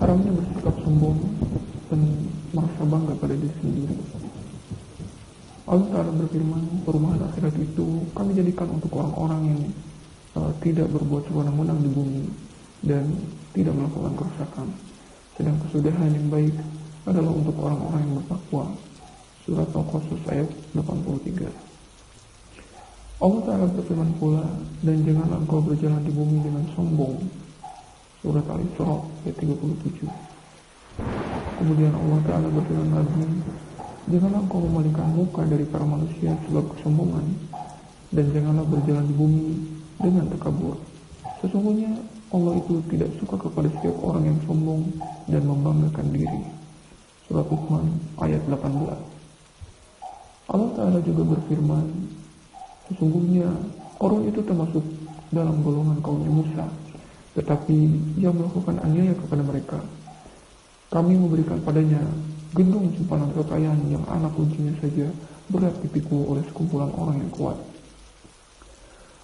haramnya bersikap sombong dan merasa bangga pada diri sendiri. Allah Ta'ala berfirman, perumahan akhirat itu kami jadikan untuk orang-orang yang tidak berbuat sewenang-wenang di bumi dan tidak melakukan kerusakan. Sedang kesudahan yang baik adalah untuk orang-orang yang bertakwa. Surat Al-Qasas ayat 83. Allah Ta'ala berfirman pula, dan janganlah engkau berjalan di bumi dengan sombong. Surat Al-Isra ayat 37. Kemudian Allah Ta'ala berfirman lagi, janganlah engkau memalingkan muka dari para manusia sebab kesombongan, dan janganlah berjalan di bumi dengan takabur. Sesungguhnya Allah itu tidak suka kepada setiap orang yang sombong dan membanggakan diri. Surat Luqman ayat 18. Allah Ta'ala juga berfirman, sesungguhnya Qarun itu termasuk dalam golongan kaumnya Musa, tetapi ia melakukan aniaya kepada mereka. Kami memberikan padanya gedung simpanan kekayaan yang anak kuncinya saja berat dipikul oleh sekumpulan orang yang kuat.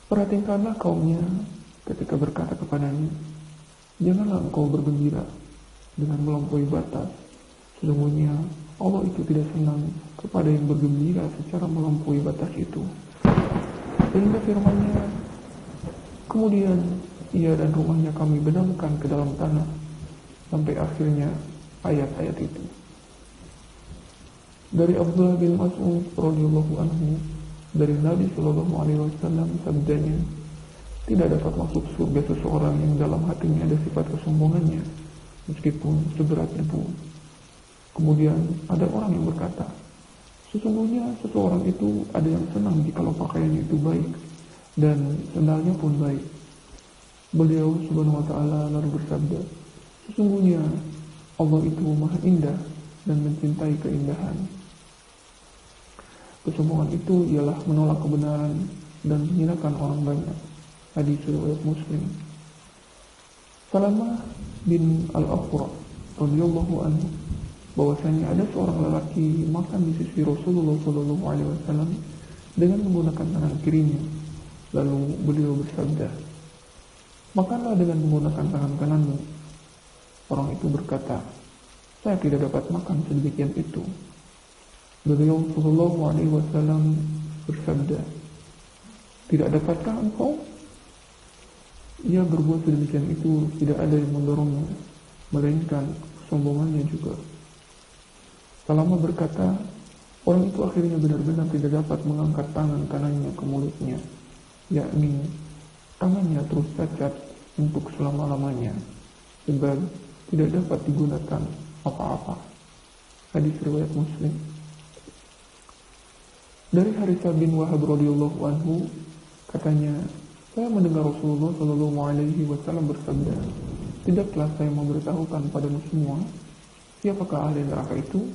Perhatikanlah kaumnya ketika berkata kepadanya, janganlah engkau bergembira dengan melampaui batas. Sesungguhnya Allah itu tidak senang kepada yang bergembira secara melampaui batas itu. Sehingga firman-Nya, kemudian ia dan rumahnya kami benamkan ke dalam tanah, sampai akhirnya ayat-ayat itu. Dari Abdullah bin Mas'ud radhiyallahu anhu, dari Nabi sallallahu alaihi wasallam sabdanya, tidak dapat masuk surga seseorang yang dalam hatinya ada sifat kesombongannya, meskipun seberat debu. Kemudian ada orang yang berkata, sesungguhnya seseorang itu ada yang senang jikalau pakaiannya itu baik dan sendalnya pun baik. Beliau subhanahu wa ta'ala lalu bersabda, sesungguhnya Allah itu maha indah dan mencintai keindahan. Kesombongan itu ialah menolak kebenaran dan menghinakan orang banyak. Hadis riwayat Muslim. Salamah bin Al-Aqra radhiyallahu anhu, bahwasanya ada seorang lelaki makan di sisi Rasulullah sallallahu alaihi wasallam dengan menggunakan tangan kirinya. Lalu beliau bersabda, makanlah dengan menggunakan tangan kananmu. Orang itu berkata, saya tidak dapat makan sedemikian itu. Beliau sallallahu alaihi wasallam bersabda, tidak dapatkah engkau? Ia berbuat sedemikian itu tidak ada yang mendorongnya, melainkan kesombongannya juga. Salamah berkata, orang itu akhirnya benar-benar tidak dapat mengangkat tangan kanannya ke mulutnya, yakni tangannya terus cacat untuk selama-lamanya, sebab tidak dapat digunakan apa-apa. Hadis riwayat Muslim. Dari Harithah bin Wahab radhiyallahu anhu, katanya, saya mendengar Rasulullah sallallahu alaihi wasallam bersabda, tidaklah saya memberitahukan padamu semua siapakah ahli neraka itu?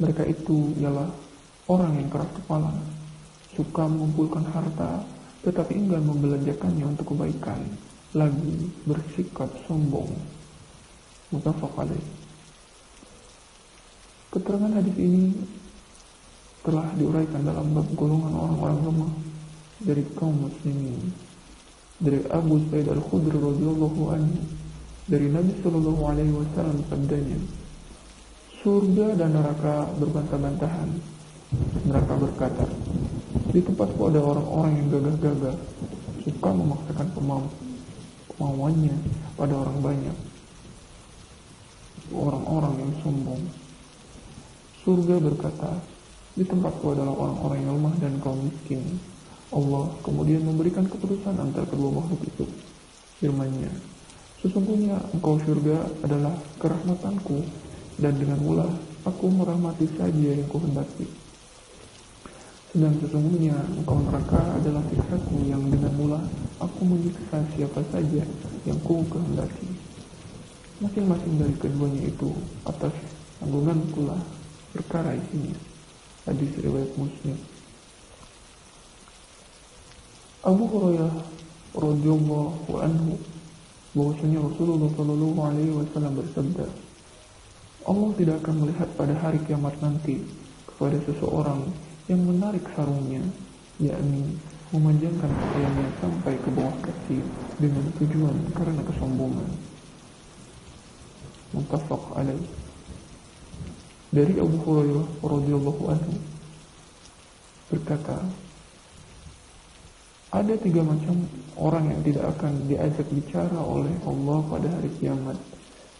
Mereka itu ialah orang yang keras kepala, suka mengumpulkan harta, tetapi enggan membelanjakannya untuk kebaikan, lagi bersikap sombong. Muttafaq alaih. Keterangan hadis ini telah diuraikan dalam bab golongan orang-orang lemah dari kaum muslimin. Dari Abu Sa'id Al-Khudri radhiyallahu anhu, dari Nabi sallallahu alaihi wasallam sabdanya, surga dan neraka berbantah-bantahan. Neraka berkata, di tempatku ada orang-orang yang gagah-gagah, suka memaksakan kemauannya pada orang banyak, orang-orang yang sombong. Surga berkata, di tempatku adalah orang-orang yang lemah dan kaum miskin. Allah kemudian memberikan keputusan antara kedua makhluk itu. Firman-Nya, sesungguhnya engkau surga adalah kerahmatanku, dan dengan mula aku merahmati saja yang kuhendaki. Sedang sesungguhnya engkau neraka adalah siksaku yang dengan mula aku menyiksa siapa saja yang ku kehendaki. Masing-masing dari keduanya itu atas tanggungan pula perkara isinya. Hadis riwayat Muslim. Abu Hurairah radhiyallahu anhu, bahwasanya Rasulullah sallallahu alaihi wasallam bersabda, Allah tidak akan melihat pada hari kiamat nanti kepada seseorang yang menarik sarungnya, yakni memanjangkan pakaiannya sampai ke bawah kaki dengan tujuan karena kesombongan. muttafaq alaih. Dari Abu Hurairah radhiyallahu anhu berkata, ada 3 macam orang yang tidak akan diajak bicara oleh Allah pada hari kiamat,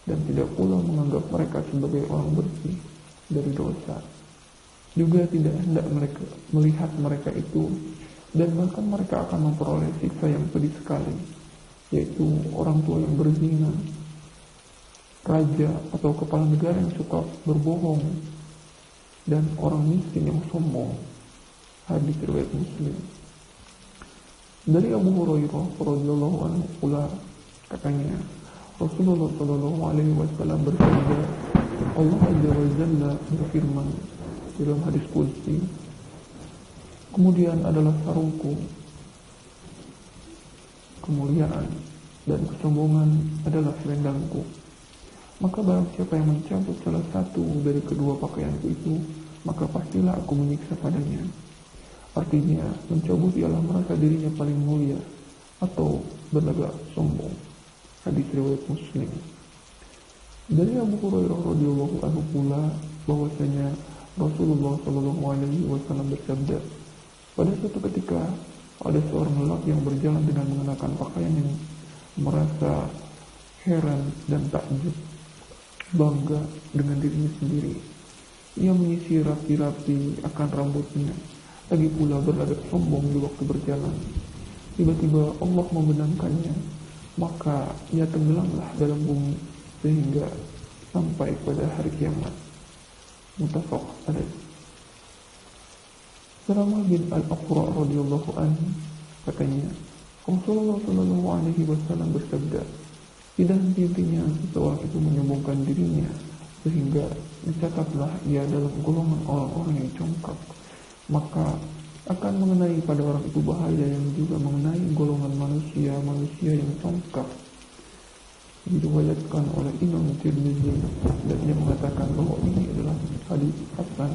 dan tidak pula menganggap mereka sebagai orang bersih dari dosa. Juga tidak hendak mereka melihat mereka itu, dan bahkan mereka akan memperoleh siksa yang pedih sekali, yaitu orang tua yang berzina, raja atau kepala negara yang suka berbohong, dan orang miskin yang sombong. Hadis riwayat Muslim. Dari Abu Hurairah radhiyallahu anhu pula katanya, Rasulullah sallallahu alaihi wasallam bersabda, Allah azza wa jalla berfirman dalam hadis qudsi, kemudian adalah sarungku, kemuliaan dan kesombongan adalah selendangku. Maka barang siapa yang mencabut salah satu dari kedua pakaianku itu, maka pastilah aku menyiksa padanya. Artinya, mencabut ialah merasa dirinya paling mulia atau berlagak sombong. Hadis riwayat Muslim. Dari Abu Hurairah radhiyallahu anhu pula bahwasanya Rasulullah sallallahu alaihi wasallam bersabda, pada suatu ketika ada seorang lelaki yang berjalan dengan mengenakan pakaian yang merasa heran dan takjub, bangga dengan dirinya sendiri. Ia menyisir rapi-rapi akan rambutnya, lagi pula berlagak sombong di waktu berjalan. Tiba-tiba Allah membenamkannya, maka ia tenggelamlah dalam bumi sehingga sampai pada hari kiamat. Muttafaq alaih. Salamah bin Al-Aqra radhiyallahu anhu katanya, Rasulullah sallallahu alaihi wasallam bersabda, tidak henti-hentinya seseorang itu menyombongkan dirinya sehingga dicatatlah ia dalam golongan orang-orang yang congkak, maka akan mengenai pada orang itu bahaya yang juga mengenai golongan manusia yang congkak. Diriwayatkan oleh Imam Tirmidzi, dan ia mengatakan bahwa ini adalah hadis hasan.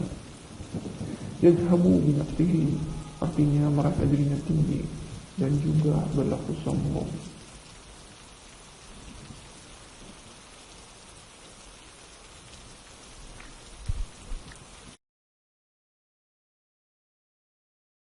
Yadhabu binafsihi, artinya merasa dirinya tinggi dan juga berlaku sombong.